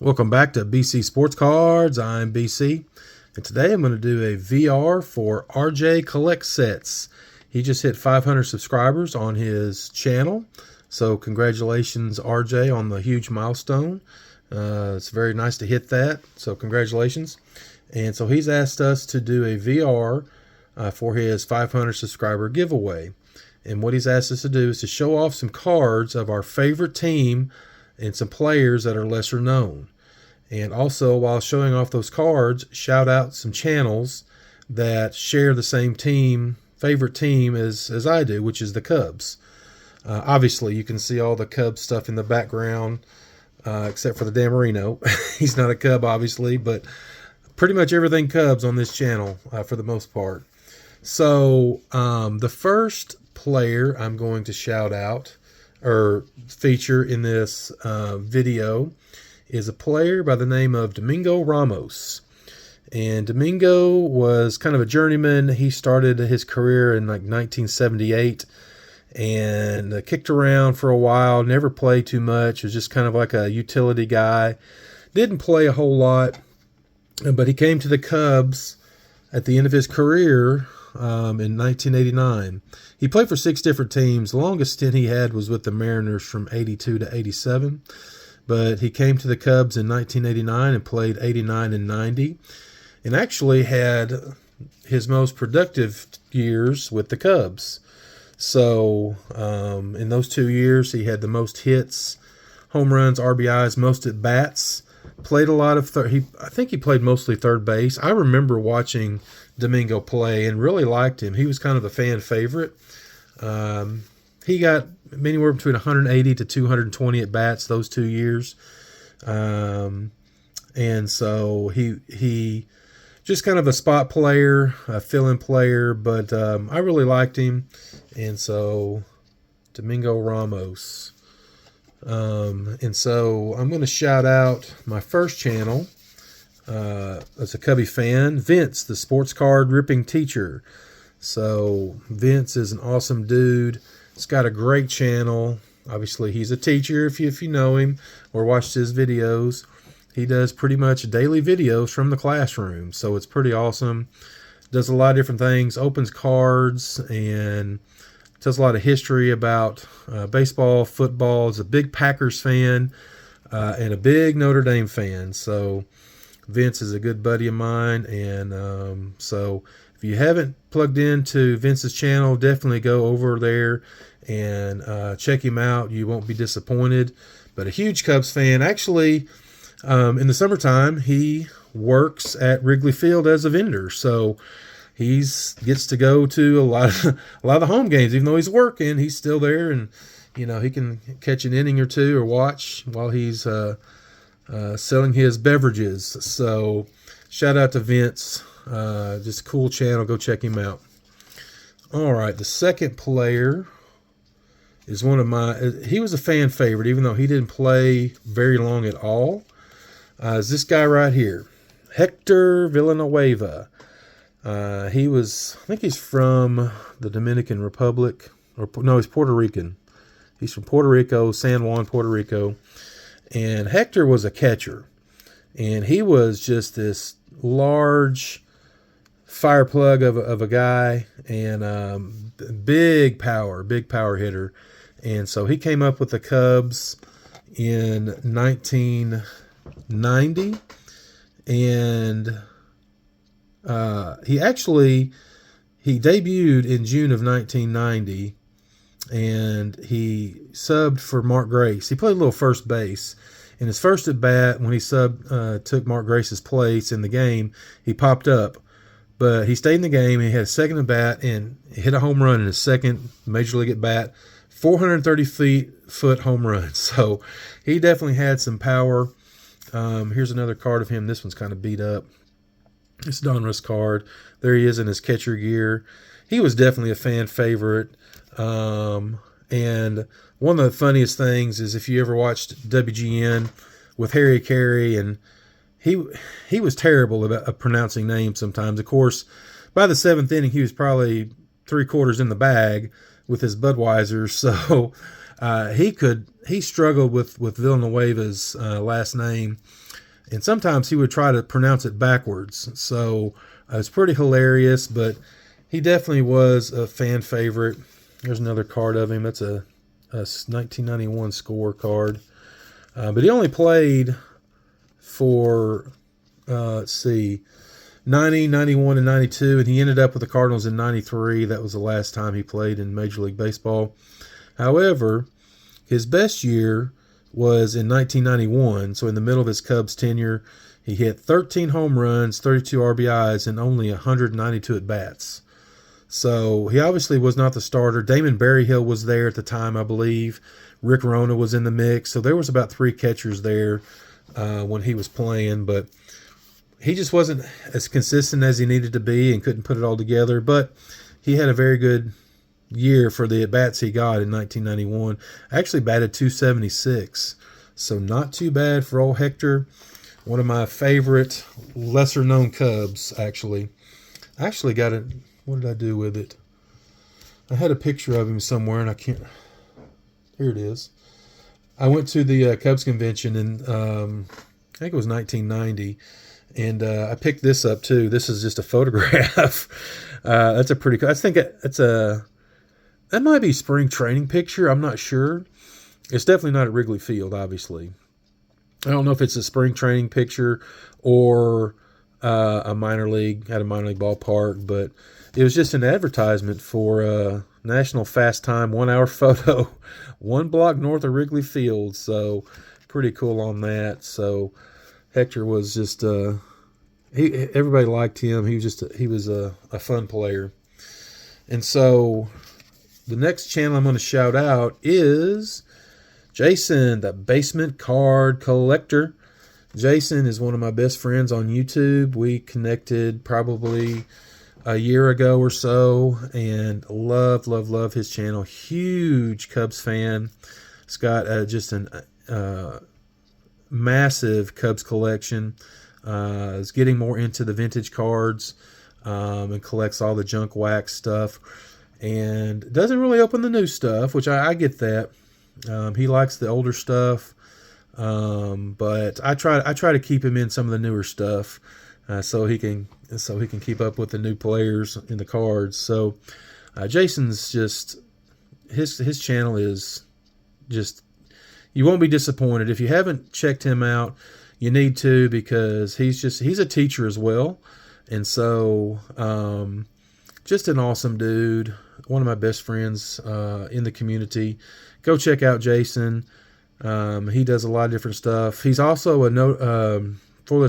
Welcome back to BC Sports Cards. I'm BC, and today I'm going to do a VR for RJ Collect Sets. He just hit 500 subscribers on his channel, so congratulations, RJ, on the huge milestone. It's very nice to hit that, so congratulations. And so he's asked us to do a VR for his 500 subscriber giveaway. And what he's asked us to do is to show off some cards of our favorite team and some players that are lesser known. And also, while showing off those cards, shout out some channels that share the same favorite team as I do, which is the Cubs. Obviously, you can see all the Cubs stuff in the background, except for the Dan Marino. He's not a Cub, obviously, but pretty much everything Cubs on this channel for the most part. So the first player I'm going to shout out or feature in this video is a player by the name of Domingo Ramos. And Domingo was kind of a journeyman. He started his career in like 1978 and kicked around for a while, never played too much, was just kind of like a utility guy. Didn't play a whole lot, but he came to the Cubs at the end of his career in 1989. He played for 6 different teams. The longest stint he had was with the Mariners from 82 to 87. But he came to the Cubs in 1989 and played 89 and 90. And actually had his most productive years with the Cubs. So in those 2 years, he had the most hits, home runs, RBIs, most at bats. Played a lot of I think he played mostly third base. I remember watching Domingo play and really liked him. He was kind of a fan favorite. He got anywhere between 180 to 220 at bats those 2 years. And so he just kind of a spot player, a fill-in player, but I really liked him. And so Domingo Ramos. And so I'm going to shout out my first channel as a Cubby fan, Vince, the sports card ripping teacher. So Vince is an awesome dude. He's got a great channel. Obviously, he's a teacher if you know him or watched his videos. He does pretty much daily videos from the classroom, so it's pretty awesome. Does a lot of different things, opens cards, and tells a lot of history about baseball, football. He's a big Packers fan and a big Notre Dame fan. So Vince is a good buddy of mine, and so if you haven't plugged into Vince's channel, definitely go over there and check him out. You won't be disappointed. But a huge Cubs fan. Actually, in the summertime, he works at Wrigley Field as a vendor. So he gets to go to a lot of the home games. Even though he's working, he's still there, and he can catch an inning or two or watch while he's selling his beverages. So shout out to Vince. Just a cool channel. Go check him out. All right, the second player is he was a fan favorite, even though he didn't play very long at all. Is this guy right here, Hector Villanueva. I think he's from the Dominican Republic, no, he's Puerto Rican. He's from Puerto Rico, San Juan, Puerto Rico. And Hector was a catcher. And he was just this large fire plug of a guy, and big power hitter. And so he came up with the Cubs in 1990. And he debuted in June of 1990, and he subbed for Mark Grace. He played a little first base. In his first at bat, when he took Mark Grace's place in the game, he popped up. But he stayed in the game. He had a second at bat and hit a home run in his second major league at bat, 430-foot home run. So he definitely had some power. Here's another card of him. This one's kind of beat up. It's Donruss card. There he is in his catcher gear. He was definitely a fan favorite. And one of the funniest things is if you ever watched WGN with Harry Carey, and he was terrible about pronouncing names sometimes. Of course, by the 7th inning, he was probably 3/4 in the bag with his Budweiser. So he struggled with Villanueva's last name. and sometimes he would try to pronounce it backwards. So it was pretty hilarious, but he definitely was a fan favorite. There's another card of him. That's a 1991 score card. But he only played for, let's see, 90, 91, and 92, and he ended up with the Cardinals in 93. That was the last time he played in Major League Baseball. However, his best year was in 1991, so in the middle of his Cubs tenure, he hit 13 home runs, 32 RBIs, and only 192 at-bats. So he obviously was not the starter. Damon Berryhill was there at the time, I believe. Rick Rona was in the mix. So there was about 3 catchers there when he was playing, but he just wasn't as consistent as he needed to be and couldn't put it all together. But he had a very good year for the at-bats he got in 1991. Actually batted .276, so not too bad for old Hector. One of my favorite lesser-known Cubs, actually. I actually got it. What did I do with it? I had a picture of him somewhere, and I can't. Here it is. I went to the Cubs convention in, I think it was 1990, and I picked this up too. This is just a photograph. That's a pretty cool. I think that might be spring training picture. I'm not sure. It's definitely not at Wrigley Field, obviously. I don't know if it's a spring training picture or a minor league ballpark, but it was just an advertisement for National Fast Time 1 hour photo, 1 block north of Wrigley Field. So pretty cool on that. So Hector was just everybody liked him. He was a fun player. And so the next channel I'm going to shout out is Jason, the Basement Card Collector. Jason is one of my best friends on YouTube. We connected probably a year ago or so, and love his channel. Huge Cubs fan. He's got just an massive Cubs collection. Is getting more into the vintage cards and collects all the junk wax stuff, and doesn't really open the new stuff, which I get that. He likes the older stuff, but I try to keep him in some of the newer stuff. So he can keep up with the new players in the cards. So Jason's just his channel is just, you won't be disappointed. If you haven't checked him out, you need to, because he's a teacher as well, and so just an awesome dude. One of my best friends in the community. Go check out Jason. He does a lot of different stuff. He's also a Fuller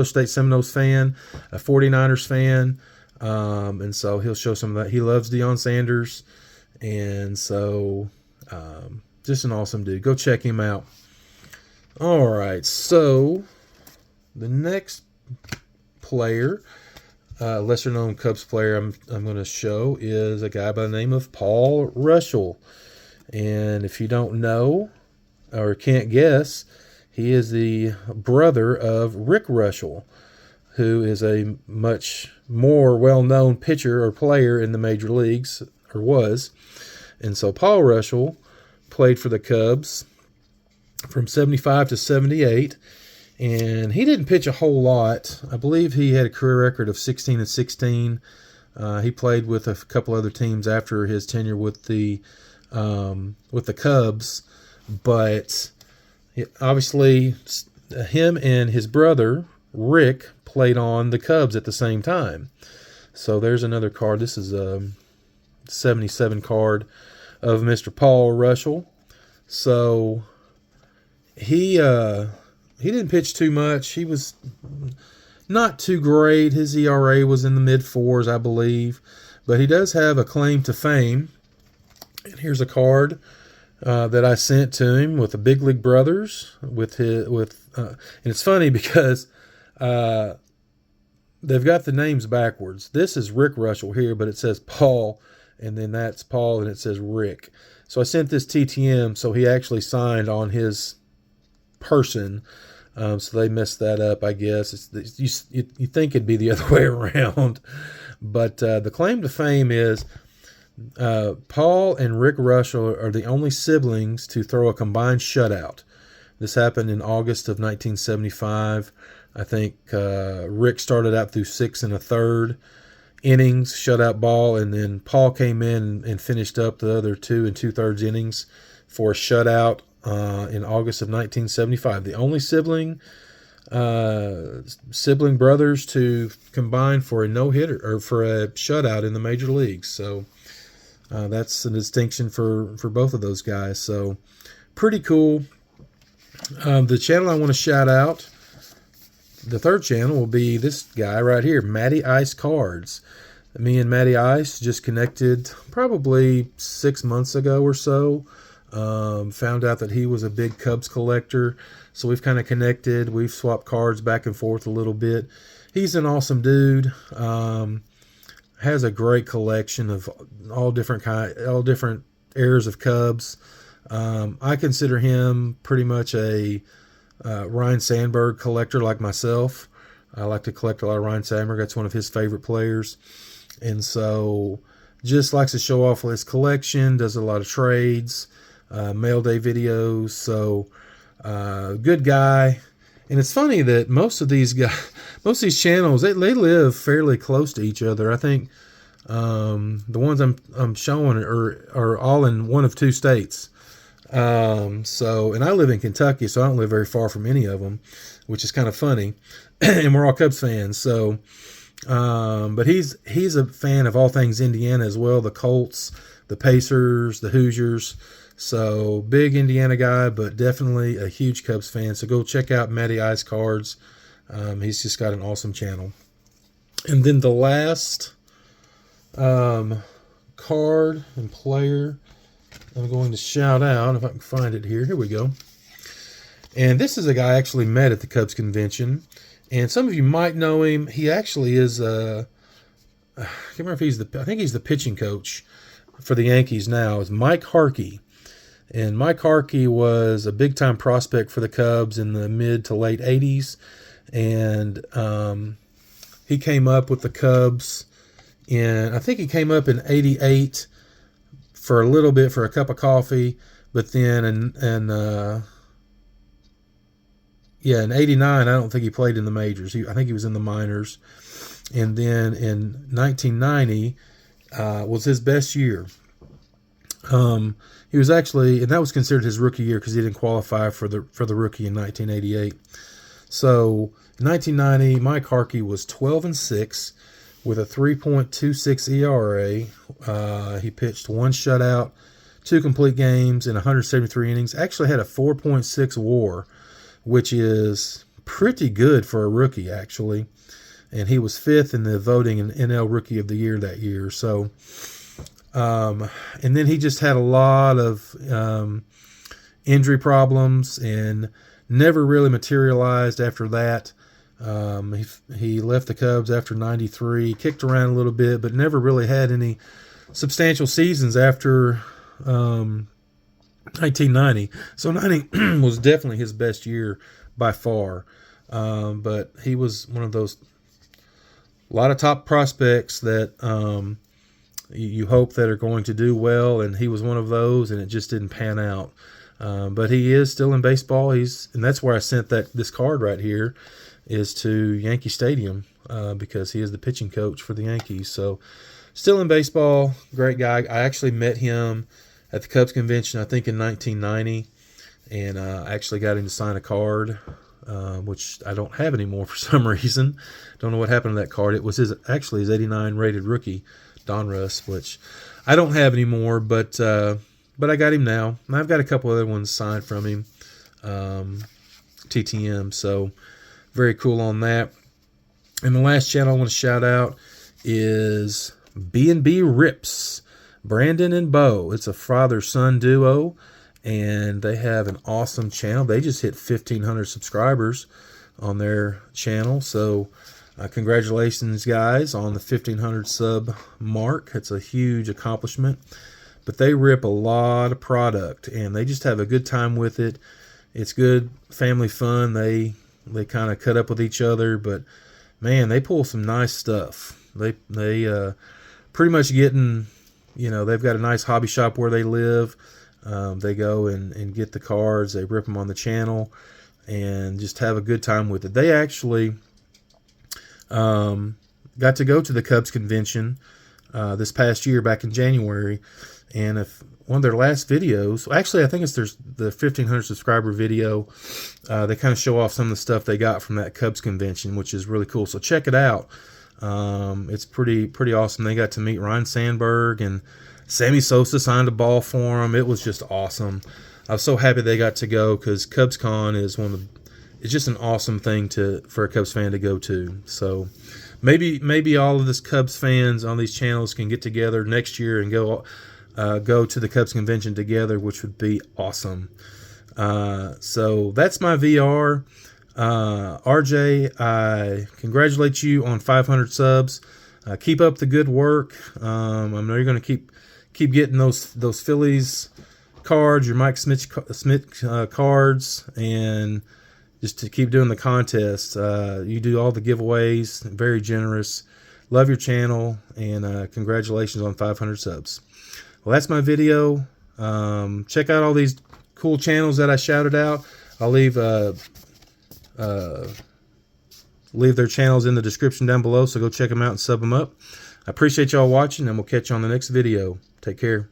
State Seminoles fan, a 49ers fan, and so he'll show some of that. He loves Deion Sanders, and so just an awesome dude. Go check him out. All right, so the next player, lesser-known Cubs player I'm going to show is a guy by the name of Paul Russell. And if you don't know or can't guess, he is the brother of Rick Russell, who is a much more well-known pitcher or player in the major leagues, or was. And so Paul Russell played for the Cubs from 75 to 78, and he didn't pitch a whole lot. I believe he had a career record of 16-16. He played with a couple other teams after his tenure with the Cubs, but obviously him and his brother Rick played on the Cubs at the same time. So there's another card. This is a 77 card of Mr. Paul Russell. So he didn't pitch too much. He was not too great. His ERA was in the mid-4s, I believe, but he does have a claim to fame. And here's a card that I sent to him with the Big League Brothers. And it's funny because they've got the names backwards. This is Rick Russell here, but it says Paul, and then that's Paul, and it says Rick. So I sent this TTM, so he actually signed on his person. So they messed that up, I guess. You think it'd be the other way around, but the claim to fame is Paul and Rick Russell are the only siblings to throw a combined shutout. This happened in August of 1975. I think Rick started out through 6 1/3 innings, shutout ball, and then Paul came in and finished up the other 2 2/3 innings for a shutout in August of 1975. The only sibling brothers to combine for a no-hitter or for a shutout in the major leagues. So that's a distinction for both of those guys. So pretty cool. The channel I want to shout out, the third channel, will be this guy right here, Matty Ice Cards. Me and Matty Ice just connected probably 6 months ago or so. Found out that he was a big Cubs collector, so we've kind of connected. We've swapped cards back and forth a little bit. He's an awesome dude. Has a great collection of all different eras of Cubs. I consider him pretty much a Ryan Sandberg collector like myself. I like to collect a lot of Ryan Sandberg. That's one of his favorite players. And so just likes to show off his collection, does a lot of trades, mail day videos. So good guy. And it's funny that most of these channels, they live fairly close to each other. I think the ones I'm showing are all in one of 2 states. And I live in Kentucky, so I don't live very far from any of them, which is kind of funny. And we're all Cubs fans. So, but he's a fan of all things Indiana as well. The Colts, the Pacers, the Hoosiers. So big Indiana guy, but definitely a huge Cubs fan. So go check out Matty Ice Cards. He's just got an awesome channel. And then the last card and player I'm going to shout out, if I can find it here. Here we go. And this is a guy I actually met at the Cubs convention. And some of you might know him. He actually is I can't remember if I think he's the pitching coach for the Yankees now. It's Mike Harkey. And Mike Harkey was a big-time prospect for the Cubs in the mid to late 80s. And he came up with the Cubs I think he came up in 88 for a little bit for a cup of coffee. But then in 89, I don't think he played in the majors. I think he was in the minors. And then in 1990 was his best year. He was actually, and that was considered his rookie year because he didn't qualify for the rookie in 1988. So in 1990, Mike Harkey was 12-6 with a 3.26 ERA. He pitched 1 shutout, 2 complete games in 173 innings. Actually had a 4.6 WAR, which is pretty good for a rookie, actually. And he was 5th in the voting in NL Rookie of the Year that year. So, and then he just had a lot of injury problems and never really materialized after that. He left the Cubs after 93, kicked around a little bit, but never really had any substantial seasons after 1990. So 90 was definitely his best year by far. But he was one of those, a lot of top prospects that you hope that are going to do well, and he was one of those, and it just didn't pan out. But he is still in baseball. And that's where I sent this card right here is to Yankee Stadium because he is the pitching coach for the Yankees. So still in baseball, great guy. I actually met him at the Cubs convention, I think in 1990, and I actually got him to sign a card, which I don't have anymore for some reason. Don't know what happened to that card. It was his 89 rated rookie, Donruss, which I don't have anymore, but I got him now. And I've got a couple other ones signed from him, TTM, so very cool on that. And the last channel I want to shout out is B&B Rips, Brandon and Bo. It's a father-son duo, and they have an awesome channel. They just hit 1,500 subscribers on their channel, so congratulations, guys, on the 1,500 sub mark. It's a huge accomplishment. But they rip a lot of product, and they just have a good time with it. It's good family fun. They kind of cut up with each other, but man, they pull some nice stuff. They pretty much getting, they've got a nice hobby shop where they live. They go and get the cards, they rip them on the channel, and just have a good time with it. They actually got to go to the Cubs convention this past year back in January, and if one of their last videos, actually I think it's the 1,500 subscriber video, they kind of show off some of the stuff they got from that Cubs convention, which is really cool. So check it out. It's pretty awesome. They got to meet Ryan Sandberg, and Sammy Sosa signed a ball for them. It was just awesome. I was so happy they got to go, because CubsCon is it's just an awesome thing for a Cubs fan to go to. So maybe all of this Cubs fans on these channels can get together next year and go to the Cubs convention together, which would be awesome. So that's my VR. RJ, I congratulate you on 500 subs. Keep up the good work. I know you're going to keep getting those Phillies cards, your Mike Smith cards, and just to keep doing the contests. You do all the giveaways, very generous. Love your channel, and congratulations on 500 subs. Well, that's my video. Check out all these cool channels that I shouted out. I'll leave their channels in the description down below, so go check them out and sub them up. I appreciate y'all watching, and we'll catch you on the next video. Take care.